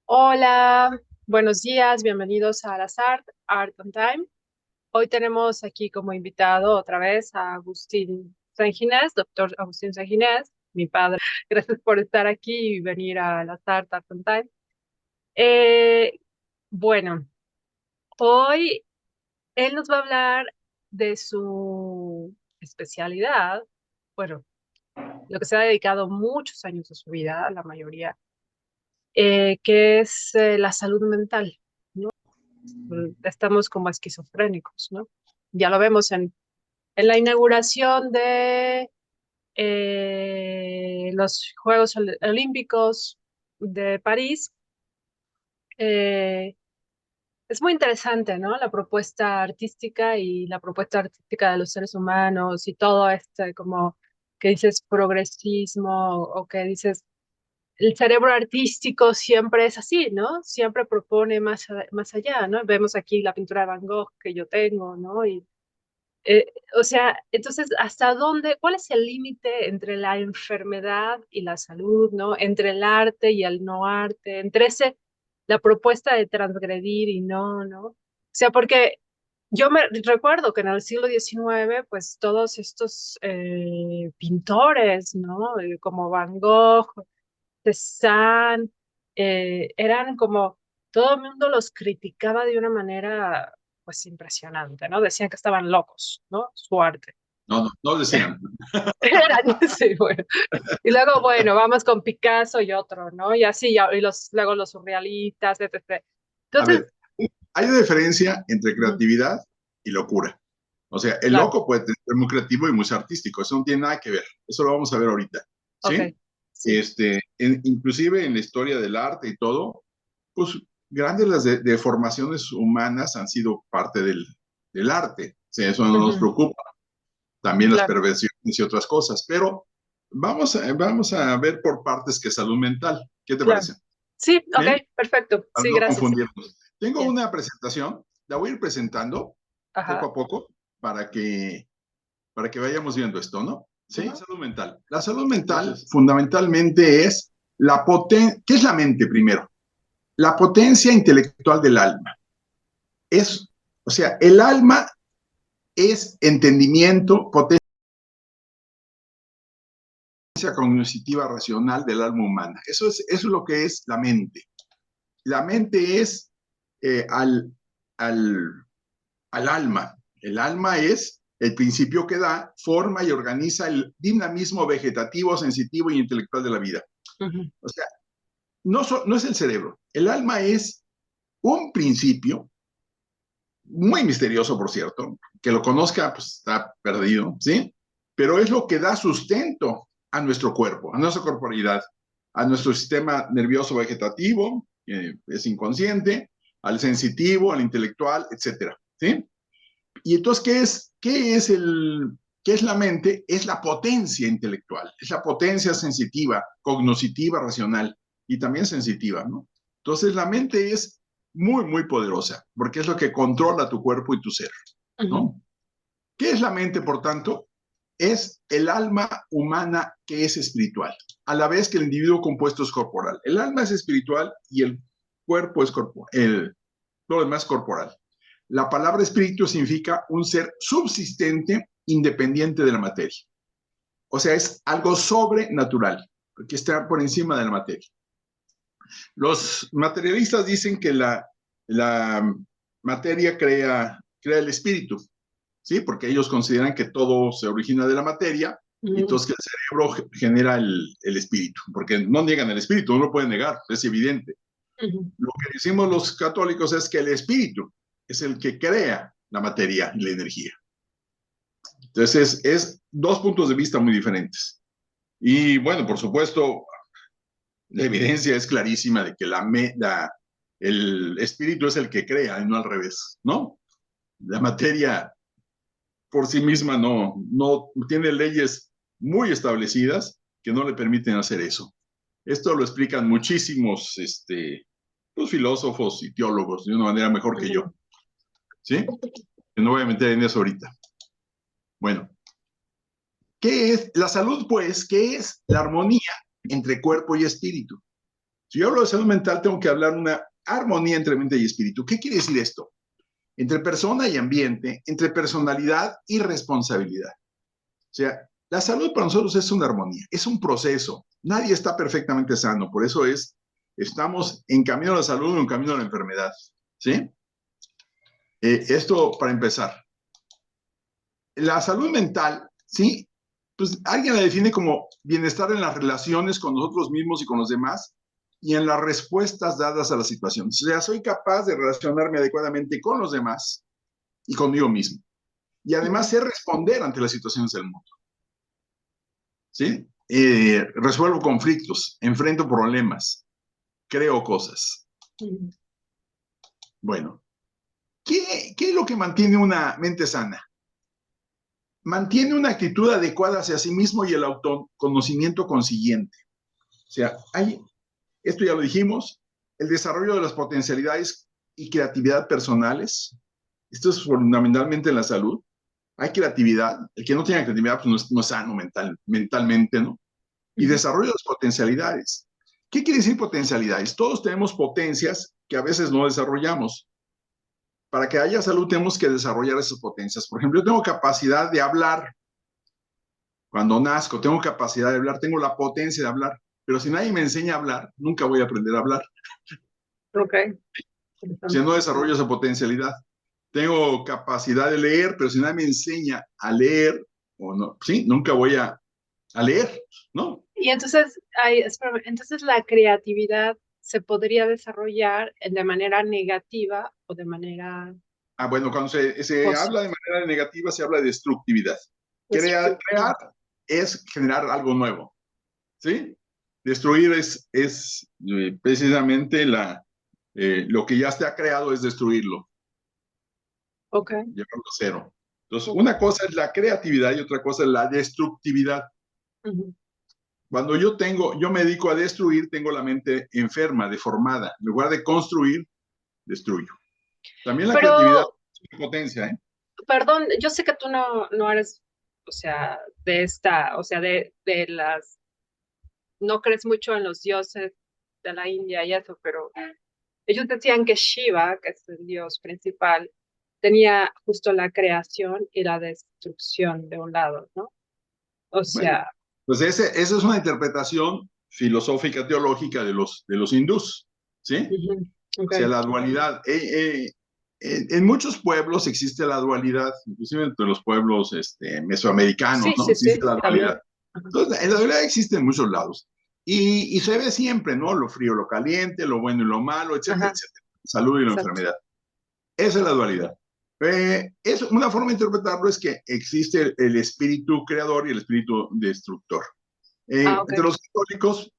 Hola, buenos días, bienvenidos a las Art on Time. Hoy tenemos aquí como invitado otra vez a Agustín Sanginés, doctor Agustín Sanginés, mi padre. Gracias por estar aquí y venir a las Art on Time. Eh, bueno, hoy él nos va a hablar de su especialidad, bueno, lo que se ha dedicado muchos años de su vida, la mayoría, que es la salud mental, ¿no? Estamos como esquizofrénicos, ¿no? Ya lo vemos en la inauguración de los Juegos Olímpicos de París. Eh, es muy interesante, ¿no? La propuesta artística y la propuesta artística de los seres humanos y todo este como que dices progresismo o que dices el cerebro artístico siempre es así, ¿no? Siempre propone más allá, ¿no? Vemos aquí la pintura de Van Gogh que yo tengo, ¿no? Y, eh, o sea, entonces, ¿hasta dónde, cuál es el límite entre la enfermedad y la salud, ¿no? Entre el arte y el no arte, entre la propuesta de transgredir y no, ¿no? O sea, porque yo me recuerdo que en el siglo XIX, pues todos estos pintores, ¿no? Como Van Gogh, Cézanne, eran como, todo el mundo los criticaba de una manera, pues, impresionante, ¿no? Decían que estaban locos, ¿no? Su arte. No, no, no decían. Eran, sí, bueno. Y luego, bueno, vamos con Picasso y otro, ¿no? Y así, y luego los surrealistas, etc. A Entonces, ver, hay una diferencia entre ujú, creatividad y locura. O sea, el claro, loco puede ser muy creativo y muy artístico, eso no tiene nada que ver. Eso lo vamos a ver ahorita, ok, ¿sí? sí. Inclusive en la historia del arte y todo, pues grandes las deformaciones humanas han sido parte del arte. O sea, eso no nos Ujú, preocupa. También las claro. perversiones y otras cosas. Pero vamos a ver por partes que salud mental. ¿Qué te Claro. parece? Sí, ok, ¿Sí? perfecto. Para Sí, no gracias. confundirnos. Tengo Bien. una presentación, la voy a ir presentando poco Ajá. a poco para que vayamos viendo esto, ¿no? ¿Sí? Ujú, Salud mental. La salud mental fundamentalmente es la potencia, ¿qué es la mente primero? La potencia intelectual del alma. Es, o sea, el alma es entendimiento, potencia cognitiva racional del alma humana. Eso es lo que es la mente. La mente es eh, al, al, al alma. El alma es el principio que da, forma y organiza el dinamismo vegetativo, sensitivo y intelectual de la vida. ujú, O sea, no es el cerebro. El alma es un principio muy misterioso, por cierto. Que lo conozca, pues está perdido, ¿sí? Pero es lo que da sustento a nuestro cuerpo, a nuestra corporalidad, a nuestro sistema nervioso vegetativo, que es inconsciente, al sensitivo, al intelectual, etcétera, ¿sí? Y entonces, ¿qué es la mente? Es la potencia intelectual, es la potencia sensitiva, cognitiva, racional y también sensitiva, ¿no? Entonces, la mente es muy, muy poderosa porque es lo que controla tu cuerpo y tu ser, ujú, ¿no? ¿Qué es la mente, por tanto? Es el alma humana que es espiritual, a la vez que el individuo compuesto es corporal. El alma es espiritual y el cuerpo es corporal, todo lo demás es corporal. La palabra espíritu significa un ser subsistente independiente de la materia. O sea, es algo sobrenatural, que está por encima de la materia. Los materialistas dicen que la materia crea el espíritu, ¿sí? Porque ellos consideran que todo se origina de la materia y ujú, entonces que el cerebro genera el espíritu, porque no niegan el espíritu, no lo pueden negar, es evidente. ujú. Lo que decimos los católicos es que el espíritu es el que crea la materia y la energía. Entonces, es dos puntos de vista muy diferentes. Y bueno, por supuesto, la evidencia es clarísima de que el espíritu es el que crea y no al revés, ¿no? La materia por sí misma no tiene leyes muy establecidas que no le permiten hacer eso. Esto lo explican muchísimos pues, filósofos y teólogos de una manera mejor que yo, Ujú. ¿sí? Que no voy a meter en eso ahorita. Bueno, ¿qué es la salud, pues? ¿Qué es la armonía entre cuerpo y espíritu? Si yo hablo de salud mental, tengo que hablar de una armonía entre mente y espíritu. ¿Qué quiere decir esto? Entre persona y ambiente, entre personalidad y responsabilidad. O sea, la salud para nosotros es una armonía, es un proceso. Nadie está perfectamente sano, por eso estamos en camino a la salud o en camino a la enfermedad. ¿Sí? Esto para empezar. La salud mental, ¿sí? Pues alguien la define como bienestar en las relaciones con nosotros mismos y con los demás y en las respuestas dadas a las situaciones. O sea, soy capaz de relacionarme adecuadamente con los demás y conmigo mismo. Y además sé responder ante las situaciones del mundo. ¿Sí? Resuelvo conflictos, enfrento problemas, creo cosas. Bueno, ¿qué es lo que mantiene una mente sana? Mantiene una actitud adecuada hacia sí mismo y el autoconocimiento consiguiente. O sea, esto ya lo dijimos, el desarrollo de las potencialidades y creatividad personales. Esto es fundamentalmente en la salud. Hay creatividad. El que no tiene creatividad pues no es sano mentalmente, ¿no? Y desarrollo de las potencialidades. ¿Qué quiere decir potencialidades? Todos tenemos potencias que a veces no desarrollamos. Para que haya salud tenemos que desarrollar esas potencias. Por ejemplo, yo tengo capacidad de hablar. Cuando nazco, tengo capacidad de hablar, tengo la potencia de hablar. Pero si nadie me enseña a hablar, nunca voy a aprender a hablar. Ok. Si no desarrollo esa potencialidad. Tengo capacidad de leer, pero si nadie me enseña a leer, o no, sí, nunca voy a leer, ¿no? Y entonces, espérame, entonces la creatividad se podría desarrollar de manera negativa o de manera Ah, bueno, cuando se habla de positiva. manera negativa, se habla de destructividad. Crear es generar algo nuevo, ¿sí? Destruir es precisamente lo que ya se ha creado es destruirlo, Ok. llevarlo a cero. Entonces, Ok. una cosa es la creatividad y otra cosa es la destructividad. Ujú. Cuando yo me dedico a destruir, tengo la mente enferma, deformada. En lugar de construir, destruyo. También la creatividad Pero, es una potencia, ¿eh? perdón, yo sé que tú no eres, o sea, o sea, de las, no crees mucho en los dioses de la India y eso, pero ellos decían que Shiva, que es el dios principal, tenía justo la creación y la destrucción de un lado, ¿no? O Bueno, sea, pues esa es una interpretación filosófica teológica de los hindús, ¿sí? ujú, O ok. sea, la dualidad. En muchos pueblos existe la dualidad, inclusive entre los pueblos mesoamericanos, Sí, ¿no? sí, Existe sí, la dualidad. también. Ajá. Entonces, la dualidad existe en muchos lados. Y se ve siempre, ¿no? Lo frío, lo caliente, lo bueno y lo malo, etcétera, Ajá, etcétera. Salud y la exacto. enfermedad. Esa es la dualidad. Es una forma de interpretarlo es que existe el espíritu creador y el espíritu destructor. Ah, ok. Entre los católicos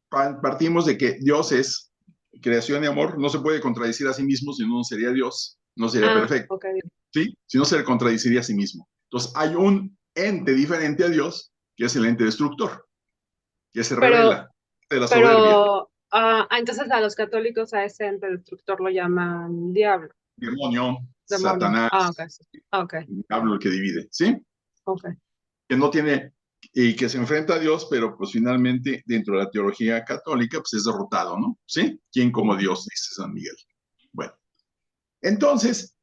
partimos de que Dios es creación y amor, no se puede contradecir a sí mismo, si no sería Dios, no sería Ah, perfecto, ok. ¿sí? Si no se le contradeciría a sí mismo. Entonces hay un ente diferente a Dios, que es el ente destructor, que se Pero, revela de la soberbia, entonces a los católicos a ese ente destructor lo llaman diablo, demonio, demonio. Satanás, Ah, ok. Sí. Ah, ok, el diablo el que divide, ¿sí? ok. Que no tiene y que se enfrenta a Dios, pero pues finalmente dentro de la teología católica pues es derrotado, ¿no? ¿Sí? ¿Quién como Ujú. Dios? Dice San Miguel. Bueno, entonces,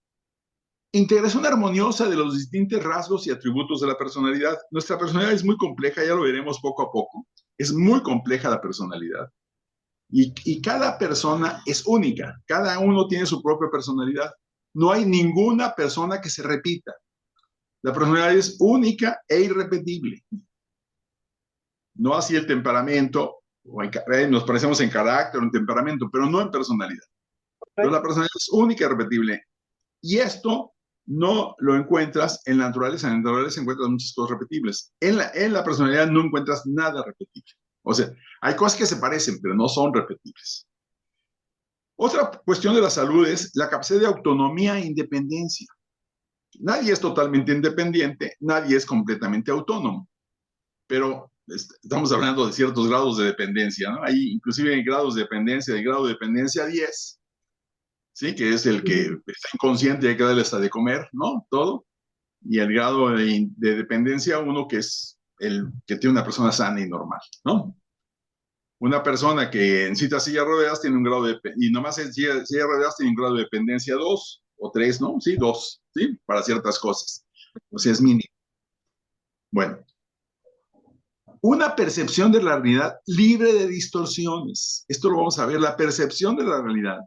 integración armoniosa de los distintos rasgos y atributos de la personalidad. Nuestra personalidad es muy compleja, ya lo veremos poco a poco. Es muy compleja la personalidad. Y cada persona es única, cada uno tiene su propia personalidad. No hay ninguna persona que se repita. La personalidad es única e irrepetible. No así el temperamento, nos parecemos en carácter o en temperamento, pero no en personalidad. Entonces Ok. la personalidad es única y repetible. Y esto no lo encuentras en la naturaleza. En la naturaleza encuentras muchas cosas repetibles. En la personalidad no encuentras nada repetible. O sea, hay cosas que se parecen, pero no son repetibles. Otra cuestión de la salud es la capacidad de autonomía e independencia. Nadie es totalmente independiente, nadie es completamente autónomo, pero estamos hablando de ciertos grados de dependencia, ¿no? Hay inclusive grados de dependencia, de grado de dependencia 10, ¿sí? Que es el que Ujú. está inconsciente y hay que darle hasta de comer, ¿no? Todo. Y el grado de dependencia 1, que es el que tiene una persona sana y normal, ¿no? Una persona que necesita silla de ruedas tiene un grado de, y nomás en silla de ruedas tiene un grado de dependencia 2 o 3, ¿no? Sí, 2, ¿sí? Para ciertas cosas. O sea, es mínimo. Bueno, una percepción de la realidad libre de distorsiones. Esto lo vamos a ver, la percepción de la realidad.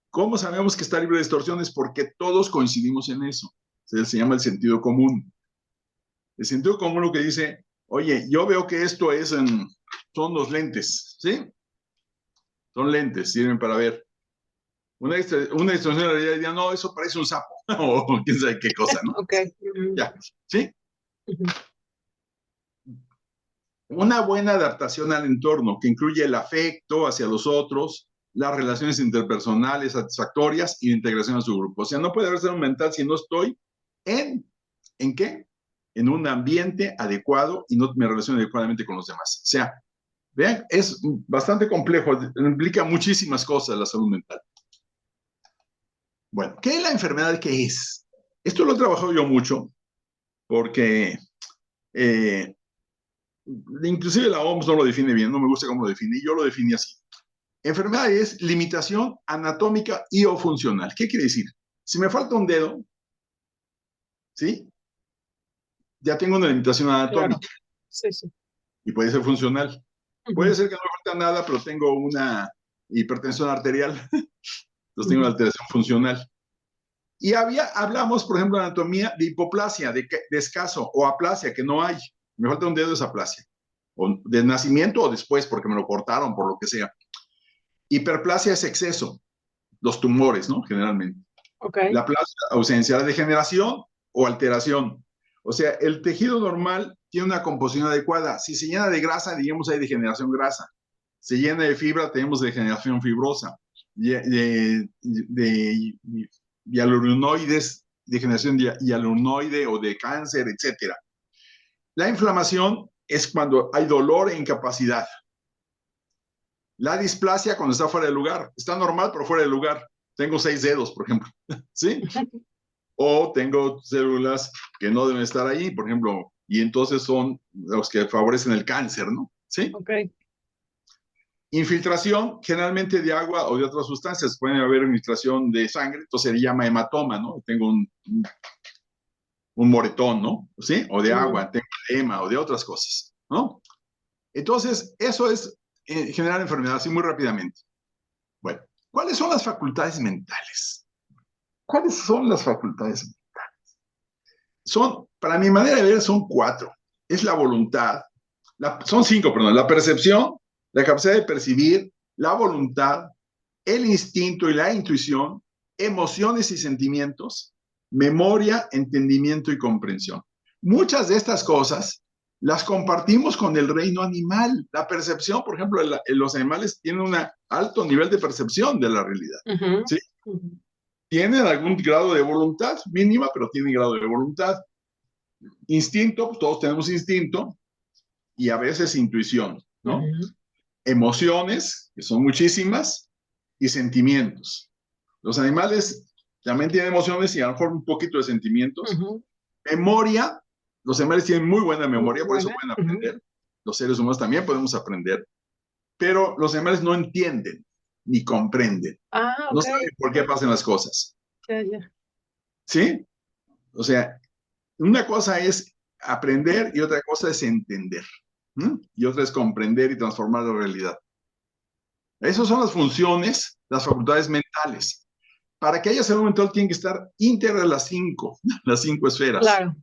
¿Cómo sabemos que está libre de distorsiones? Porque todos coincidimos en eso. Se llama el sentido común. El sentido común lo que dice, oye, yo veo que esto es son los lentes, ¿sí? Son lentes, sirven para ver. Una distorsión de la realidad diría, no, eso parece un sapo, o quién sabe qué cosa, ¿no? Ok. Ya, ¿sí? Una buena adaptación al entorno, que incluye el afecto hacia los otros, las relaciones interpersonales satisfactorias y la integración a su grupo. O sea, no puede haber salud mental si no estoy ¿en qué? En un ambiente adecuado y no me relaciono adecuadamente con los demás. O sea, vean, es bastante complejo, implica muchísimas cosas la salud mental. Bueno, ¿qué es la enfermedad? ¿Qué es? Esto lo he trabajado yo mucho porque inclusive la OMS no lo define bien, no me gusta cómo lo define, yo lo definí así. Enfermedad es limitación anatómica y o funcional. ¿Qué quiere decir? Si me falta un dedo, ¿sí? Ya tengo una limitación anatómica. Claro. Sí, sí. Y puede ser funcional. Puede ser que no me falta nada, pero tengo una hipertensión arterial, entonces tengo una alteración funcional. Y hablamos, por ejemplo, de anatomía de hipoplasia, de escaso, o aplasia, que no hay. Me falta un dedo, es aplasia. O de nacimiento o después, porque me lo cortaron, por lo que sea. Hiperplasia es exceso, los tumores, ¿no? Generalmente. Okay. La plasia, ausencia, la degeneración o alteración. O sea, el tejido normal tiene una composición adecuada. Si se llena de grasa, digamos, hay degeneración grasa. Se llena de fibra, tenemos degeneración fibrosa. De hialuronoides, degeneración hialuronoide o de cáncer, etc. La inflamación es cuando hay dolor e incapacidad. La displasia cuando está fuera de lugar. Está normal, pero fuera de lugar. Tengo 6 dedos, por ejemplo. ¿Sí? O tengo células que no deben estar ahí, por ejemplo, y entonces son los que favorecen el cáncer, ¿no? ¿Sí? Ok. Infiltración, generalmente de agua o de otras sustancias. Puede haber infiltración de sangre, entonces se llama hematoma, ¿no? Tengo un moretón, ¿no? ¿Sí? O de agua, tengo edema o de otras cosas, ¿no? Entonces, eso es generar enfermedad, así muy rápidamente. Bueno, ¿cuáles son las facultades mentales? ¿Cuáles son las facultades mentales? Para mi manera de ver, son 4. Es la voluntad, son 5, perdón, la percepción, la capacidad de percibir, la voluntad, el instinto y la intuición, emociones y sentimientos, memoria, entendimiento y comprensión. Muchas de estas cosas las compartimos con el reino animal. La percepción, por ejemplo, los animales tienen un alto nivel de percepción de la realidad. ¿Sí? Tienen algún grado de voluntad, mínima, pero tienen grado de voluntad. Instinto, pues todos tenemos instinto, y a veces intuición, ¿no? Emociones, que son muchísimas, y sentimientos. Los animales también tienen emociones y a lo mejor un poquito de sentimientos. Memoria, los animales tienen muy buena memoria, por eso pueden aprender. Los seres humanos también podemos aprender, pero los animales no entienden ni comprenden. No saben por qué pasan las cosas. ¿Sí? O sea, una cosa es aprender y otra cosa es entender. Y otra es comprender y transformar la realidad. Esas son las funciones, las facultades mentales. Para que haya salud mental tienen que estar íntegras las 5 esferas. Claro.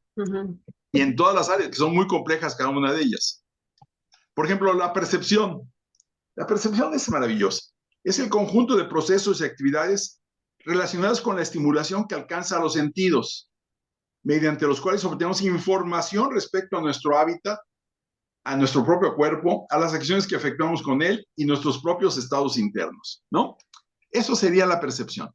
Y en todas las áreas, que son muy complejas cada una de ellas. Por ejemplo, la percepción. La percepción es maravillosa. Es el conjunto de procesos y actividades relacionados con la estimulación que alcanza a los sentidos, mediante los cuales obtenemos información respecto a nuestro hábitat, a nuestro propio cuerpo, a las acciones que efectuamos con él y nuestros propios estados internos, ¿no? Eso sería la percepción.